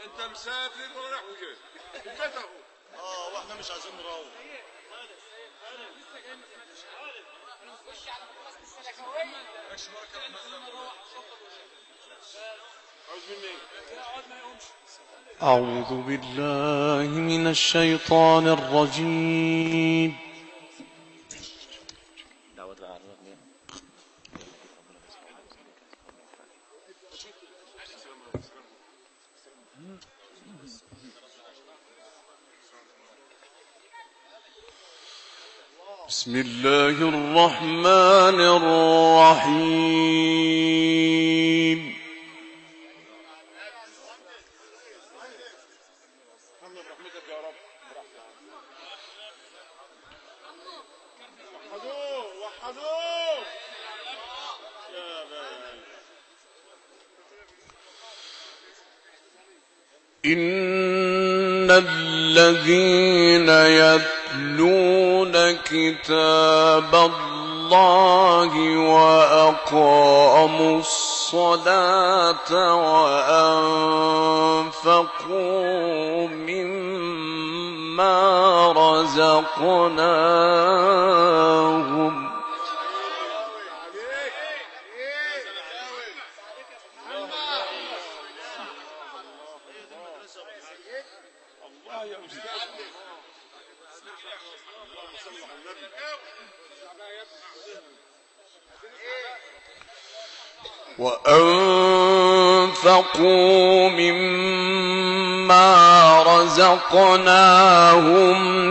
انت مسافر وراح وجاي البيت اهو. واحنا مش عايزين نروح. أعوذ بالله من الشيطان الرجيم. بسم الله الرحمن الرحيم. إن الذين يتلون كتاب الله وأقاموا الصلاة وأنفقوا مما رزقناهم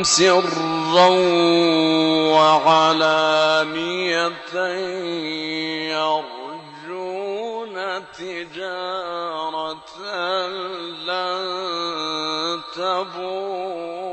سرا وعلانية يرجون تجارة لن تبور.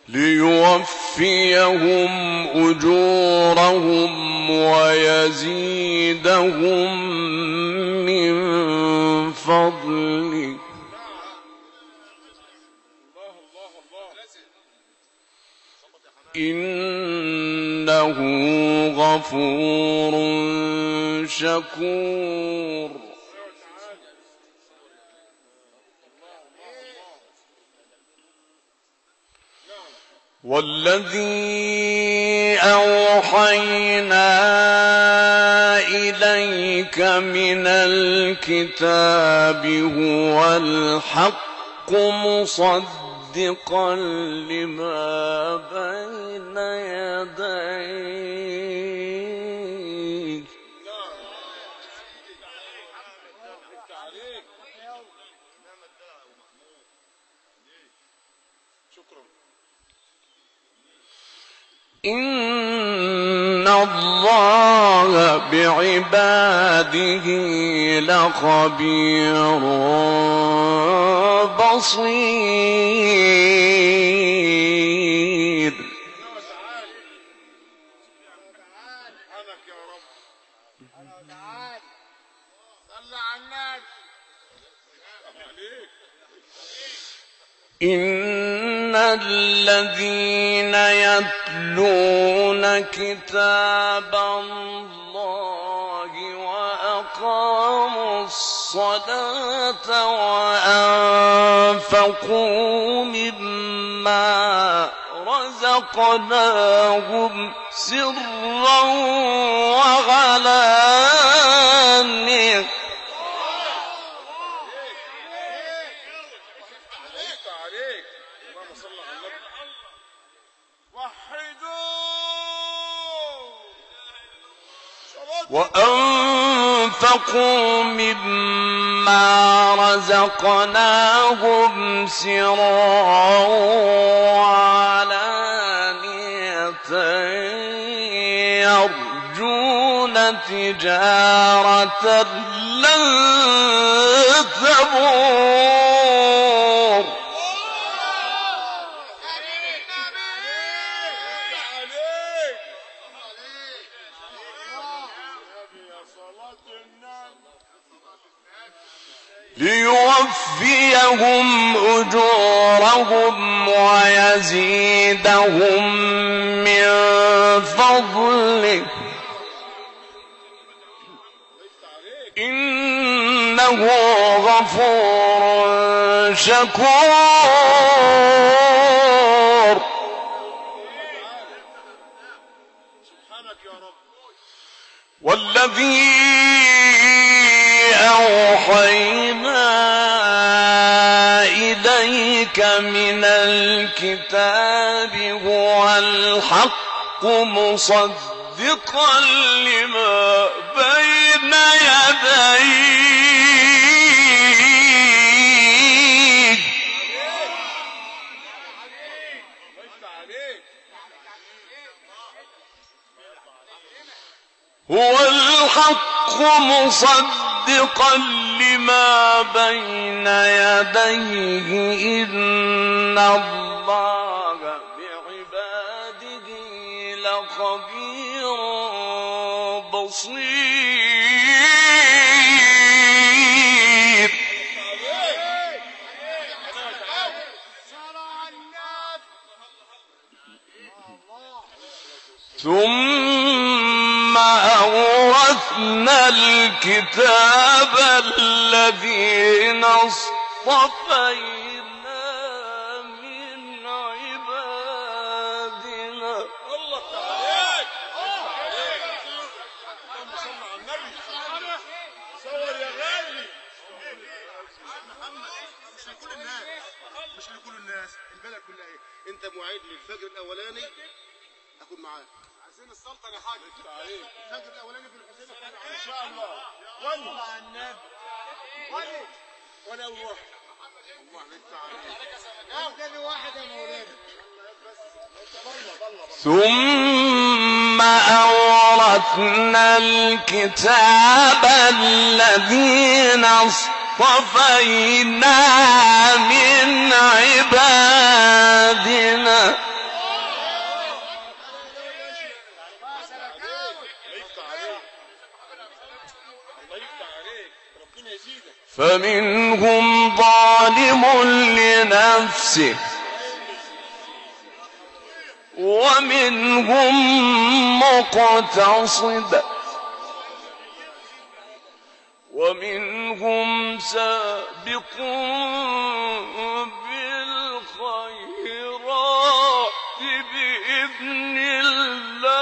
ليوفيهم أجورهم ويزيدهم من فضله إنه غفور شكور. والذي أوحينا إليك من الكتاب هو الحق مصدقا لما بين يديه إن الله بعباده لخبير بصير. إن الذين يتلون كتاب الله وأقاموا الصلاة وأنفقوا مما رزقناهم سرا وعلانية وأنفقوا مما رزقناهم سرا وعلانية يرجون تجارة لن تبور. ليوفيهم أجورهم ويزيدهم من فضله إنه غفور شكور. والذي أوحينا إليك من الكتاب هو الحق مصدقا لما بين يديه هو الحق مصدقا لما بين يديه إن الله بعباده لخبير بصير. ثم أورثنا الكتاب الذين اصطفينا من عبادنا. الله عليك صور يا غالي. مش لكل الناس، مش لكل الناس، البلد كلها ايه. انت موعد للفجر الاولاني اكون معاك. عايزين السلطنه يا حاج. الفجر الاولاني في الحسين ان شاء الله. وانا مع النبي وانا اول واحد. الله يفتح عليك. تاني واحد يا مولانا. ثم أورثنا الكتاب الذين اصطفينا من عبادنا. فمنهم ظالم لنفسه ومنهم مقتصد ومنهم سابق بالخيرات بإذن الله.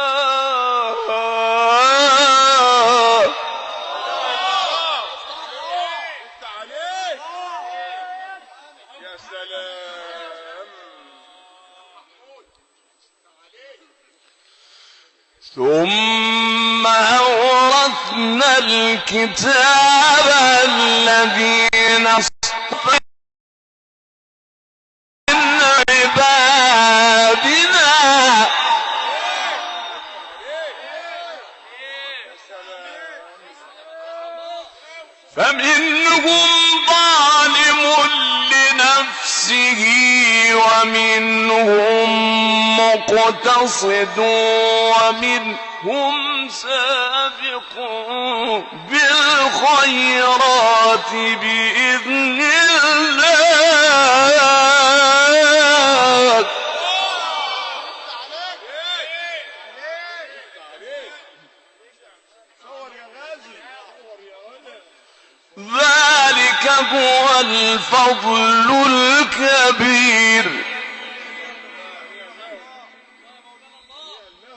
يا سلام. ثم أورثنا الكتاب الذين اصطفينا من عبادنا فمنهم ظالم لنفسه ومنهم مقتصد ومنهم سابق بالخيرات بإذن الله. ذلك هو الفضل الكبير.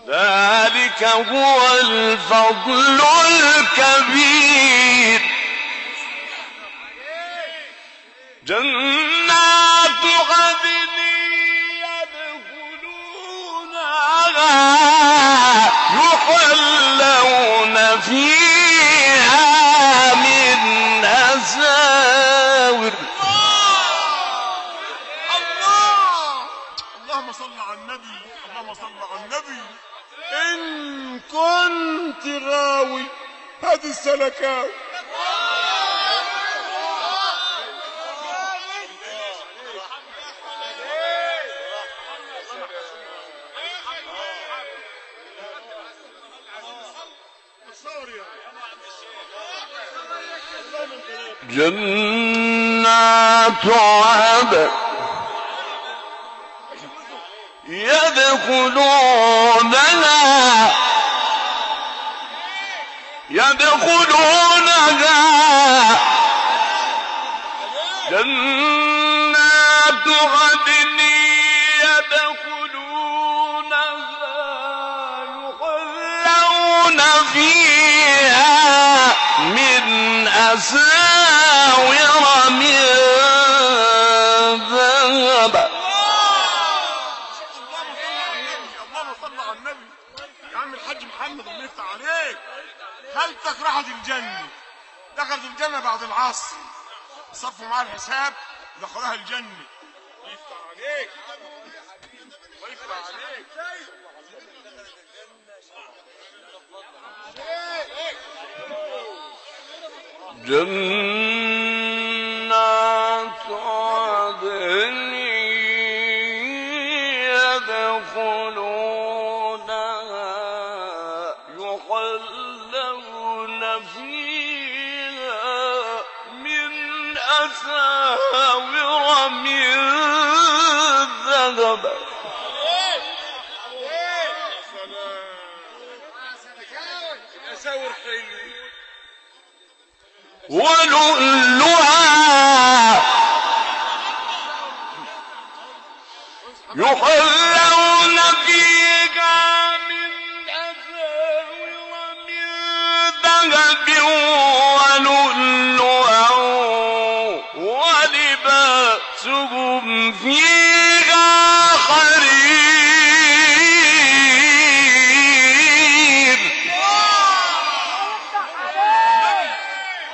ذلك هو الفضل الكبير. جنات عدن يدخلونها يحلون فيها من أساور. اللهم صل على النبي. اللهم صل على النبي. إن كنت راوي هذه السلكاوي. جنات عدن يدخلونها جنات عدن يدخلونها يحلون فيها من أساور من ذهب. اللهم صل على النبي. يا عم الحاج محمد الله يفتح عليك، خالتك راحت الجنة، دخلت الجنة بعد العصر، صفوا معاها الحساب دخلوها الجنة. الله يفتح عليك، الله يفتح عليك. جنات عدن يدخلونها يحلون فيها من أساور من ذهب ولؤلؤا يحلون فيها من أساور من ذهب ولؤلؤا ولباسهم فيها حرير.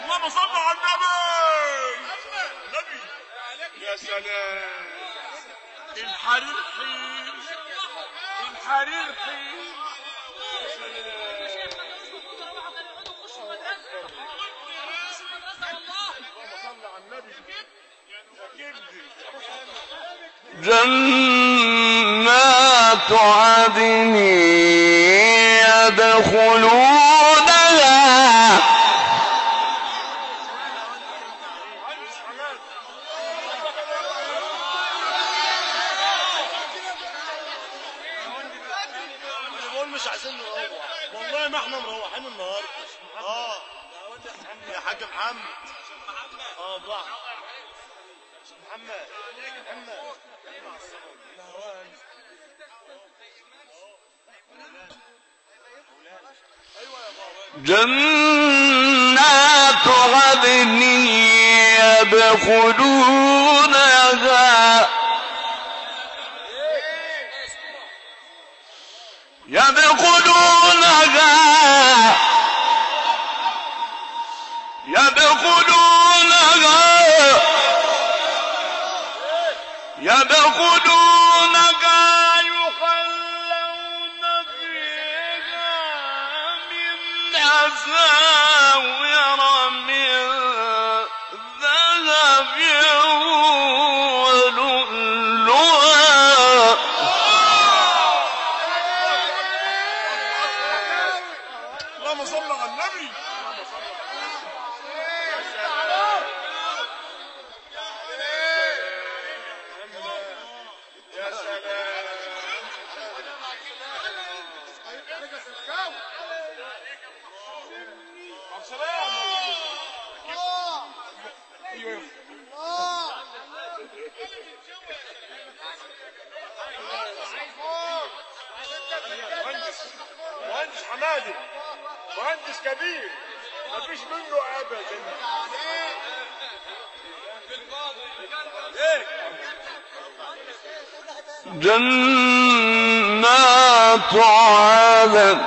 اللهم صل على النبي. يا سلام، الحرير حين، الحرير حين. جنات عدن يدخلونها مش عايزين نروح والله، ما احنا مروحين النهارده. يا حاج محمد. ضاع محمد. جنات عدن يدخلونها يحلون فيها من أساور من ذهب ولؤلؤا. اللهم صل على النبي. يا سلام. مهندس حمادي، مهندس كبير مفيش منه ابدا. جنات عدن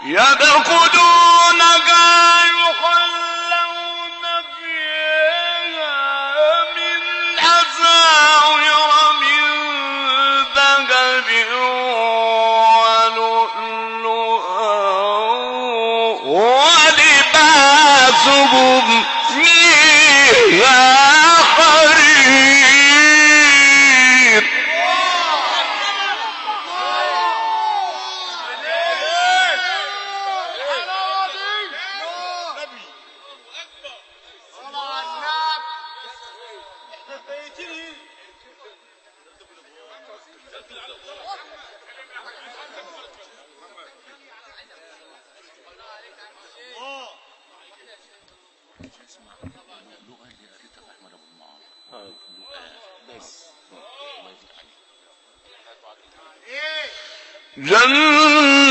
يدخلونها يحلون فيها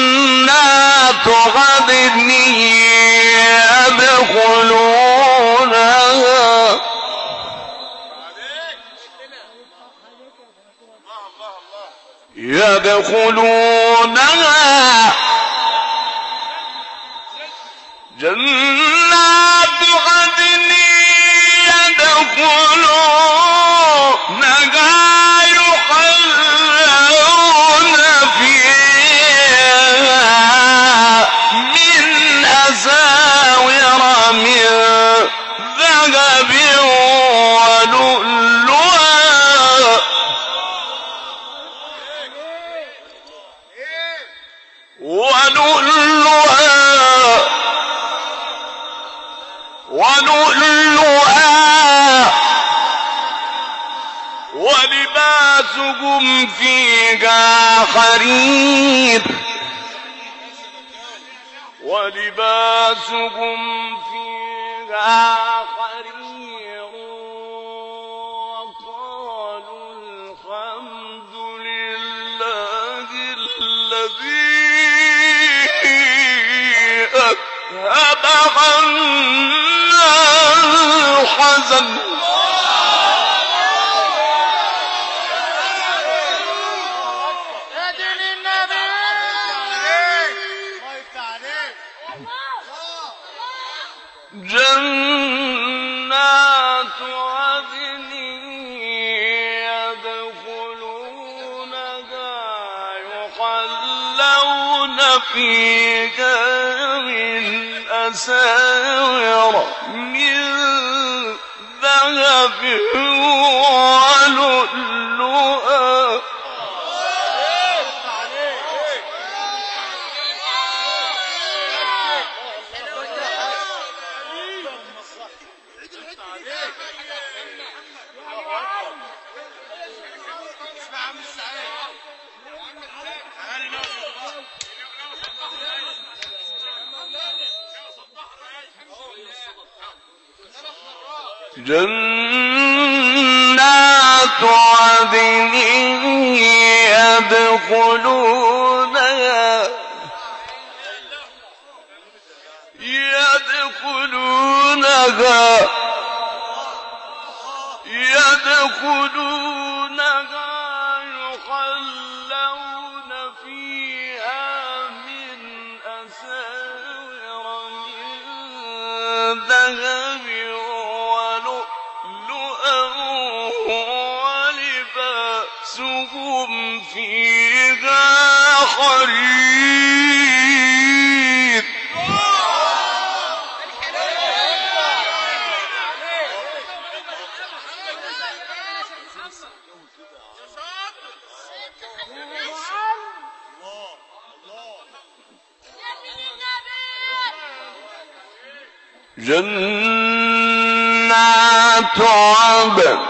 جنات عدن يدخلونها جنات عدن يدخلونها يحلون فيها من أساور من ذهب ولؤلؤا ولباسهم فيها حرير وقالوا الحمد لله الذي أذهب عنا الحزن جنات عدن يدخلونها يحلون فيها من أساور من ذهب ولؤلؤا جنات عدن يدخلونها يحلون فيها من أساور من ذهب ولؤلؤا ولباسهم فيها حرير جنات عدن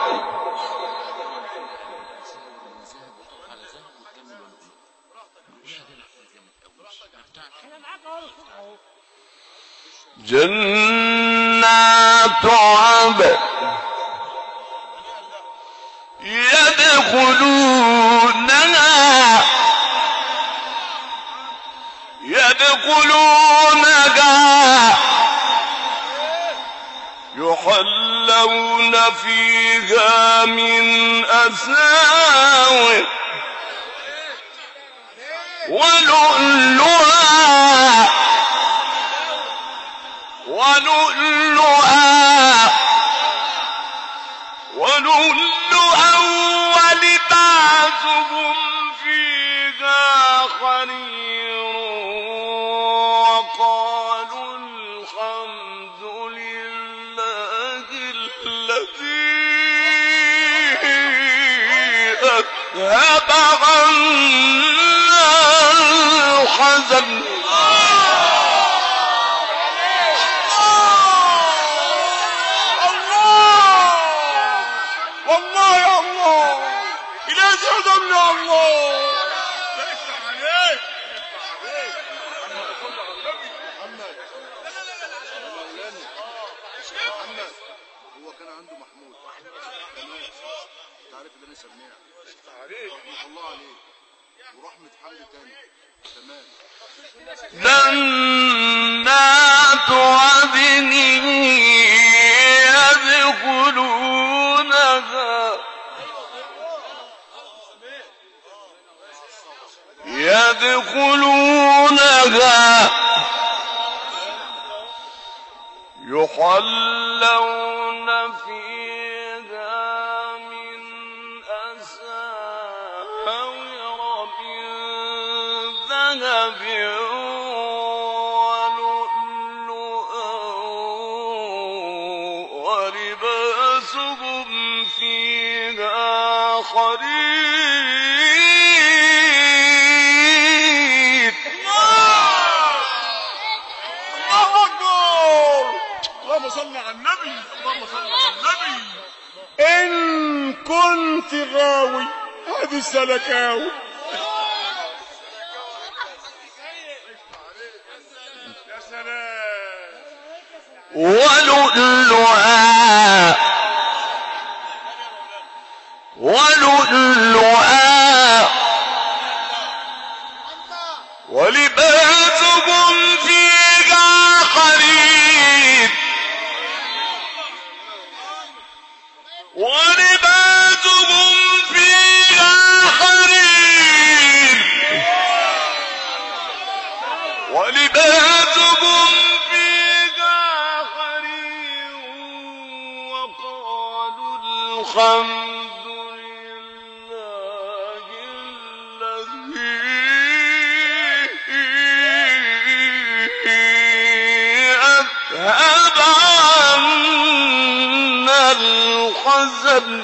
يدخلونها يحلون فيها من أساور ولؤلؤا ولباسهم فيها حرير وقالوا الحمد لله الذي أذهب عنا الحزن والله يا الله إلى زعزمنا الله هو كان عنده محمود سميع الله عليك ورحمة حمد تاني تمام. جنات عدن يدخلونها يحلون فيها من أساور من ذهب ولؤلؤا ولباسهم فيها حرير. الله أكبر. اللهم صل على النبي. اللهم صل على النبي. إن كنت غاوي هذه السلكاوي. يا سلام. ولؤلؤا ولباسهم فيها حرير. ولباسهم فيها حرير. ولباسهم فيها حرير. وقالوا الحمد لله الذي أذهب عنا الحزن.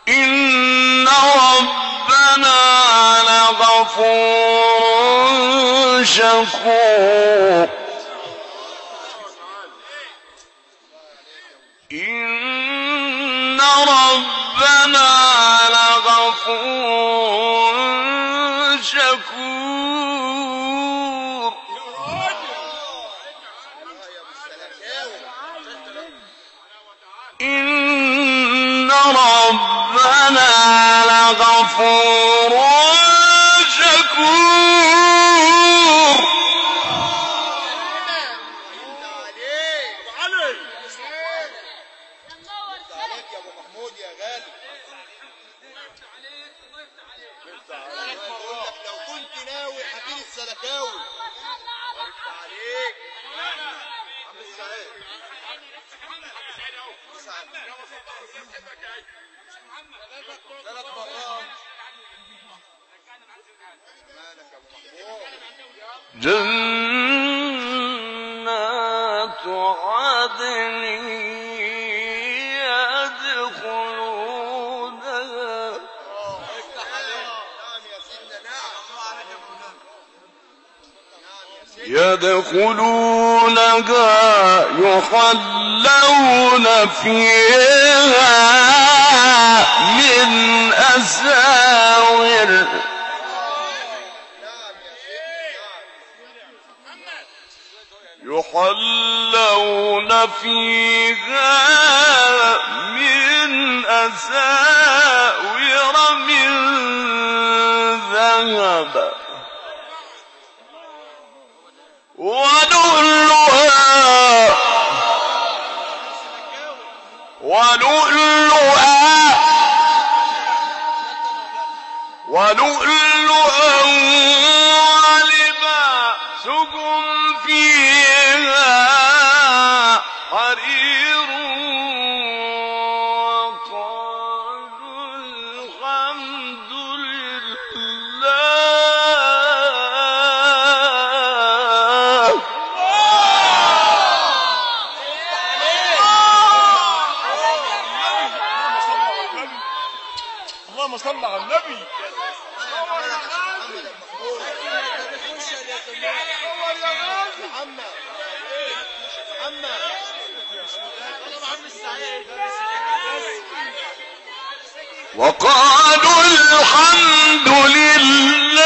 إن ربنا لغفور شكور. إن ربنا لغفور شكور. إن ربنا لغفور شكور. يا ابو محمود يا غالي. لو كنت ناوي هجيب السلكاوي. عليك عم السعيد. ثلاث مرات. مالك يا ابو محمود. جنات عدن يدخلونها يحلون فيها من أساور يحلون فيها من أساور من ذهب ولؤلؤا ولباسهم فيها حرير. وقالوا الحمد لله. اللهم صل على النبي. محمد وقالوا الحمد لله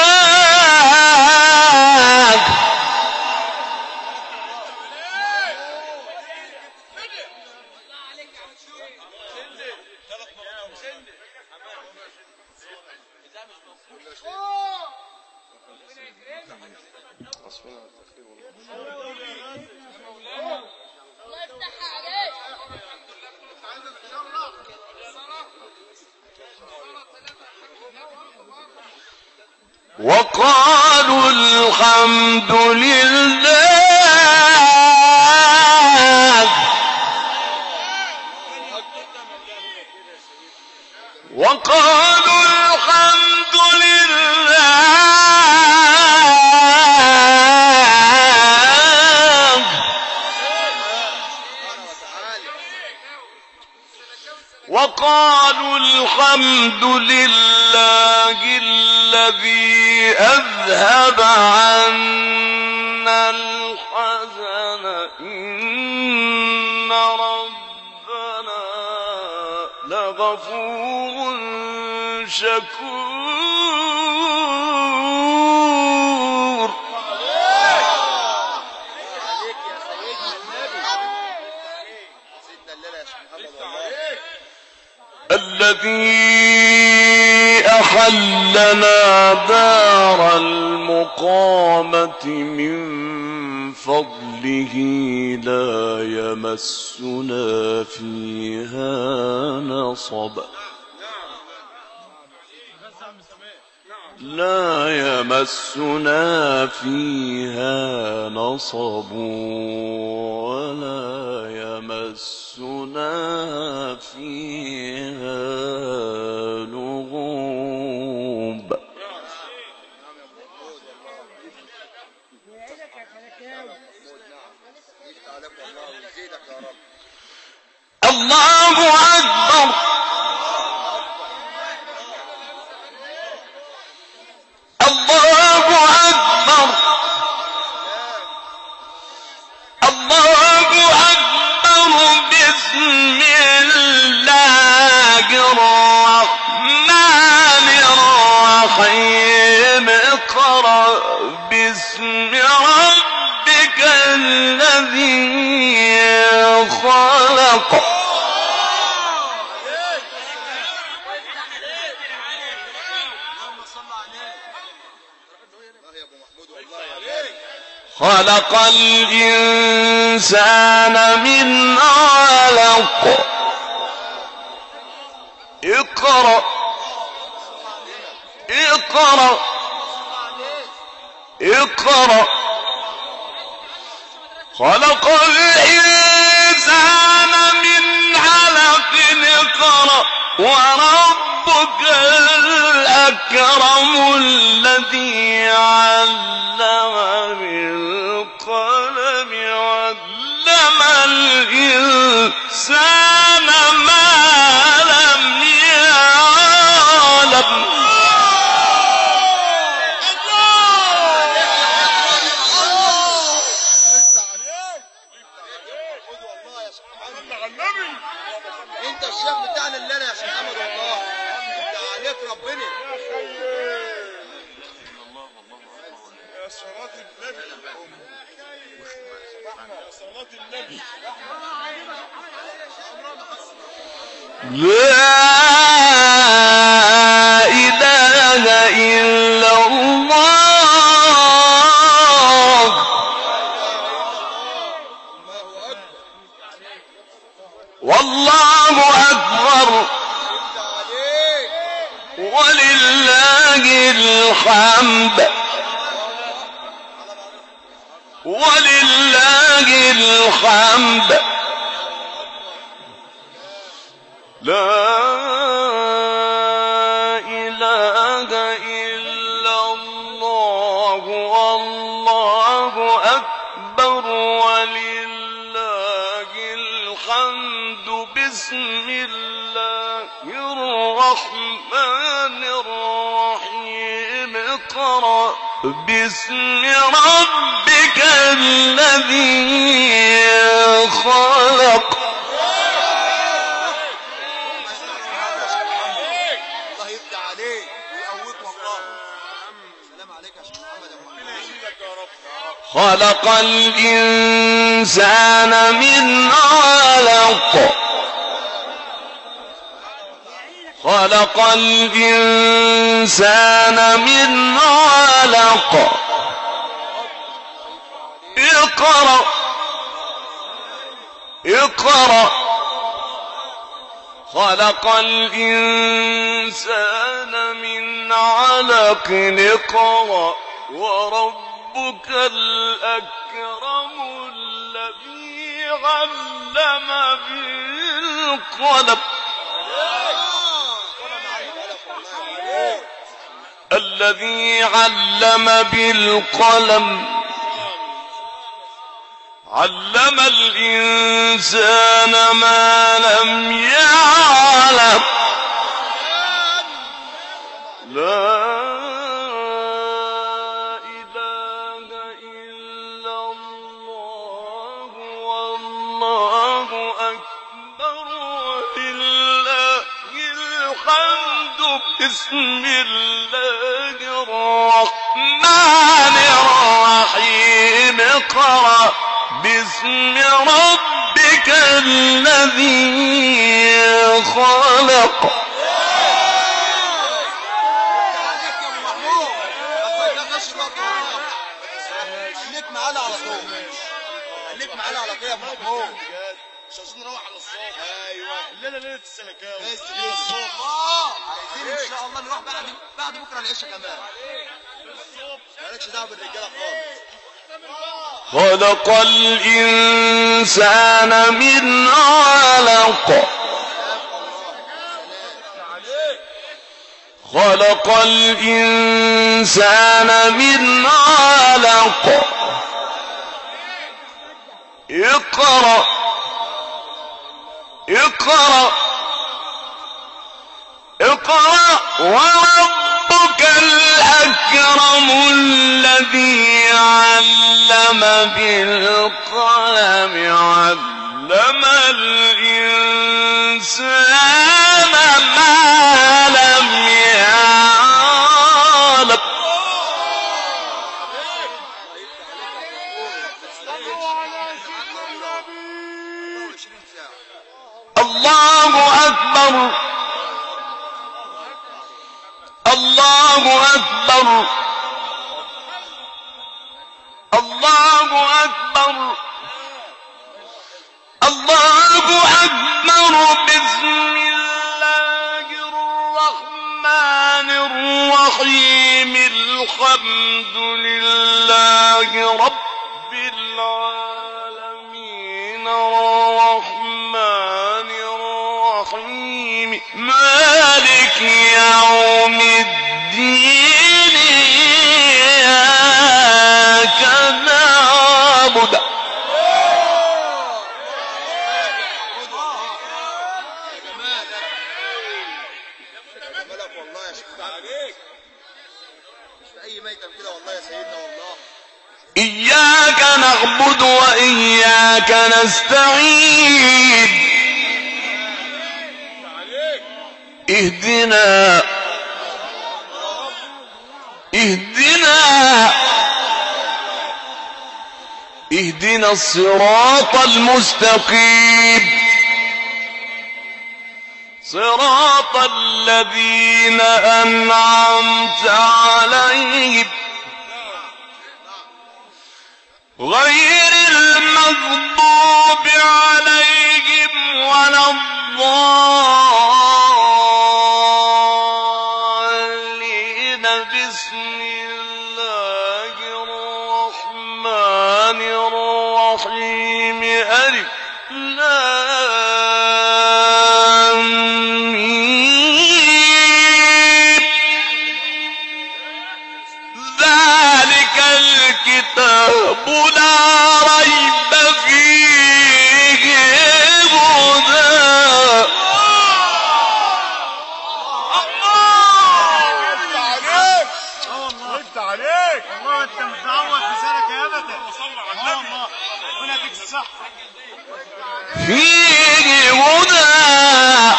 وقالوا الحمد لله وقالوا الحمد لله وقالوا الحمد لله الذي أذهب عنا الحزن إن ربنا لغفور شكور الذي أحلنا دار المقامة من فضله لا يمسنا فيها نصب لا يمسنا فيها نصب ولا يمسنا فيها لغوب الله أكبر الله أكبر الله أكبر بسم الله الرحمن الرحيم اقرأ باسم ربك الذي خلق خلق الإنسان من علق اقرأ اقرأ اقرأ خلق الإنسان من علق اقرأ وربك الأكرم الذي علم بالقلم علم الإنسان ما لم يعلم انت الشيخ بتاعنا اللي انا يا شيخ محمد والله انت عليك ربنا يا صلاة النبي يا صلاة النبي لا إله إلا الله والله أكبر ولله الحمد ولله الحمد لا إله إلا الله والله أكبر ولله الحمد بسم الله الرحمن الرحيم اقرأ باسم ربك الذي خلق خلق الإنسان من علق خلق الإنسان من علق اقرأ اقرأ خلق الإنسان من علق اقرأ وربك الأكرم الذي علم بالقلم الذي علم بالقلم علم الإنسان ما لم يعلم لا إله إلا الله والله أكبر ولله الحمد بسم الله الرحمن الرحيم اقرأ باسم ربك الذي خلق خليك معانا على طول خليك معانا على طول يا ابو محمود مش عايزين نروح على الصبح. ايوه الليله ليله السلكاوي بس عايزين ان شاء الله نروح بعد بكره العشاء كمان مالكش دعوه بالرجاله خالص خلق الإنسان من علق خلق الإنسان من علق اقرأ اقرأ اقرأ وربك الأكرم الذي علم بالقلم علم الإنسان ما لم يعلم الله أكبر الله أكبر الله أكبر الله أكبر بسم الله الرحمن الرحيم الحمد لله رب العالمين الرحمن الرحيم مالك يوم الدين إياك نعبد مالك والله يا شيخ عليك مش في اي ميتم كده والله يا سيدنا والله إياك نعبد وإياك نستعين اهدنا اهدنا الصراط المستقيم صراط الذين أنعمت عليهم غير المغضوب عليهم ولا الضالين بسم الله الرحمن الرحيم ألف لام ميم ذلك الكتاب لا ريب فيه هدى وانت عليك والله انت متعود بسنك يا ابدا وصلى على النبي ربنا يديك الصحه فيه هدى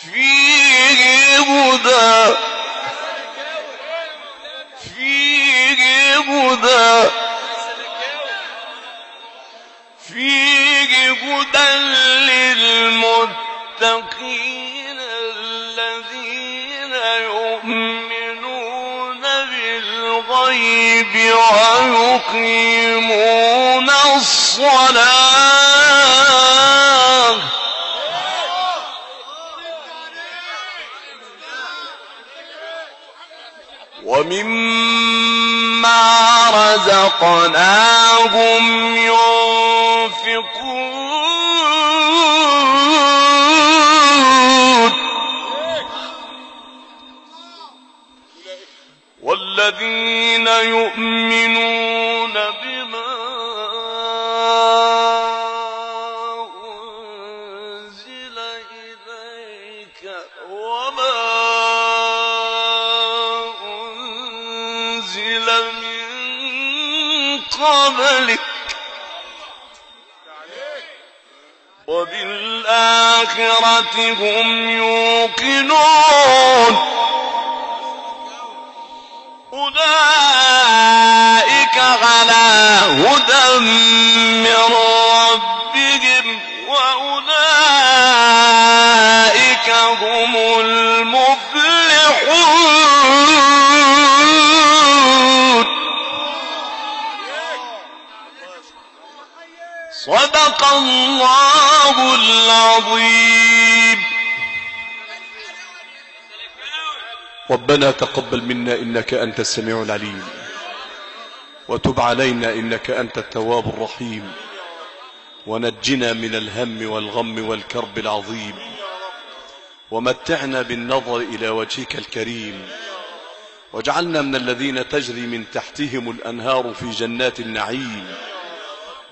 فيه هدى فيه هدى فيه هدى للمتقين الذين يؤمنون بالغيب ويقيمون الصلاة ومما رزقناهم ينفقون والذين يؤمنون بما أنزل إليك وما أنزل من قبلك وبالآخرة هم يوقنون أولئك على هدى من ربهم وأولئك هم المفلحون صدق الله العظيم. ربنا تقبل منا إنك أنت السميع العليم وتب علينا إنك أنت التواب الرحيم ونجنا من الهم والغم والكرب العظيم ومتعنا بالنظر إلى وجهك الكريم واجعلنا من الذين تجري من تحتهم الأنهار في جنات النعيم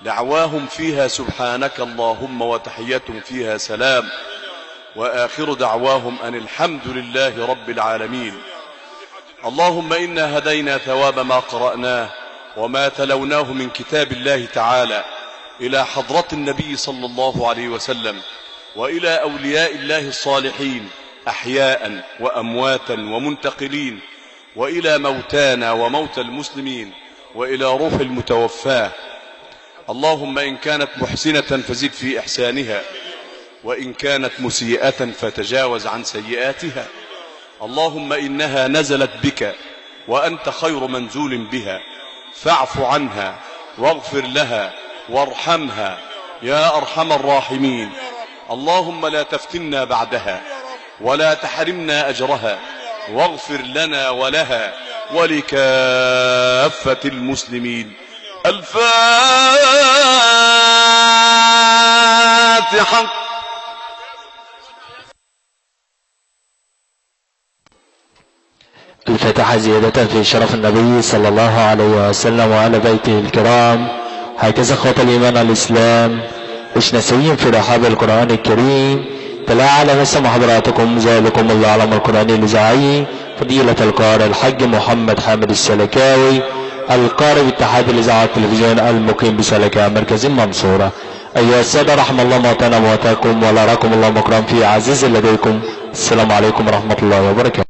دعواهم فيها سبحانك اللهم وتحيتهم فيها سلام وآخر دعواهم أن الحمد لله رب العالمين. اللهم إنا هدينا ثواب ما قرأناه وما تلوناه من كتاب الله تعالى إلى حضرة النبي صلى الله عليه وسلم وإلى أولياء الله الصالحين أحياء وأمواتا ومنتقلين وإلى موتانا وموتى المسلمين وإلى روح المتوفاه. اللهم إن كانت محسنة فزد في إحسانها وإن كانت مسيئة فتجاوز عن سيئاتها. اللهم إنها نزلت بك وأنت خير منزول بها فاعف عنها واغفر لها وارحمها يا أرحم الراحمين. اللهم لا تفتنا بعدها ولا تحرمنا أجرها واغفر لنا ولها ولكافة المسلمين. الفاتحة. الفتحة زيادة في شرف النبي صلى الله عليه وسلم وعلى بيته الكرام. هكذا اخوة الإيمان الإسلام ايش نسيم في رحاب القرآن الكريم تلا على مسا حضراتكم زادكم الله علم القرآن الإذاعي فضيلة القارئ الحاج محمد حامد السلكاوي القارئ باتحاد الإذاعة التلفزيون المقيم بسلكة مركز المنصورة. أيها السادة رحم الله موتانا موتاكم ولا راكم الله مكرم في عزيز لديكم. السلام عليكم ورحمة الله وبركاته.